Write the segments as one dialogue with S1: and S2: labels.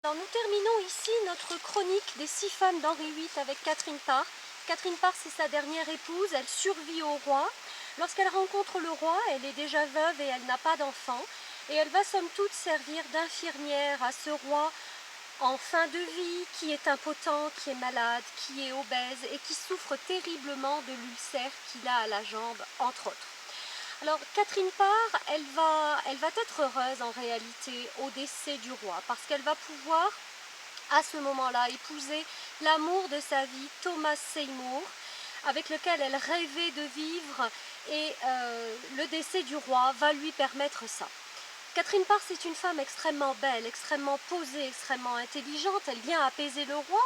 S1: Alors nous terminons ici notre chronique des 6 femmes d'Henri VIII avec Catherine Parr. Catherine Parr, c'est sa dernière épouse, elle survit au roi. Lorsqu'elle rencontre le roi, elle est déjà veuve et elle n'a pas d'enfant. Et elle va somme toute servir d'infirmière à ce roi en fin de vie, qui est impotent, qui est malade, qui est obèse et qui souffre terriblement de l'ulcère qu'il a à la jambe, entre autres. Alors Catherine Parr, elle va être heureuse en réalité au décès du roi, parce qu'elle va pouvoir à ce moment-là épouser l'amour de sa vie, Thomas Seymour, avec lequel elle rêvait de vivre, et le décès du roi va lui permettre ça. Catherine Parr, c'est une femme extrêmement belle, extrêmement posée, extrêmement intelligente. Elle vient apaiser le roi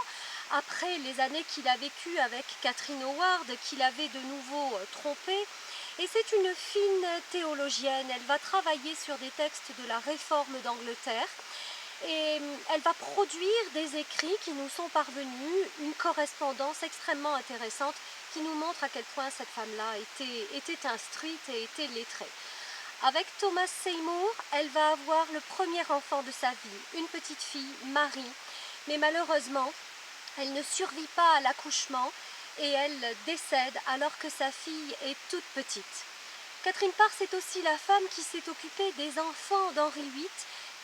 S1: après les années qu'il a vécues avec Catherine Howard, qu'il avait de nouveau trompée. Et c'est une fine théologienne. Elle va travailler sur des textes de la Réforme d'Angleterre. Et elle va produire des écrits qui nous sont parvenus, une correspondance extrêmement intéressante qui nous montre à quel point cette femme-là était instruite et était lettrée. Avec Thomas Seymour, elle va avoir le premier enfant de sa vie, une petite fille, Marie. Mais malheureusement, elle ne survit pas à l'accouchement et elle décède alors que sa fille est toute petite. Catherine Parr, c'est aussi la femme qui s'est occupée des enfants d'Henri VIII,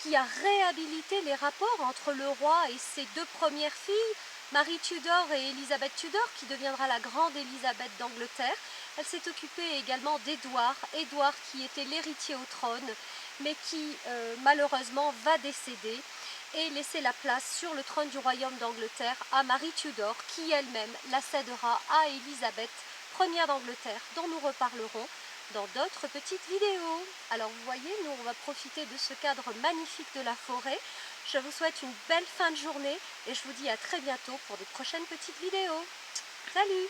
S1: qui a réhabilité les rapports entre le roi et ses deux premières filles, Marie Tudor et Élisabeth Tudor, qui deviendra la grande Élisabeth d'Angleterre. Elle s'est occupée également d'Édouard, Édouard qui était l'héritier au trône, mais qui malheureusement va décéder et laisser la place sur le trône du royaume d'Angleterre à Marie Tudor, qui elle-même la cédera à Élisabeth, première d'Angleterre, dont nous reparlerons dans d'autres petites vidéos. Alors vous voyez, nous on va profiter de ce cadre magnifique de la forêt. Je vous souhaite une belle fin de journée et je vous dis à très bientôt pour des prochaines petites vidéos. Salut!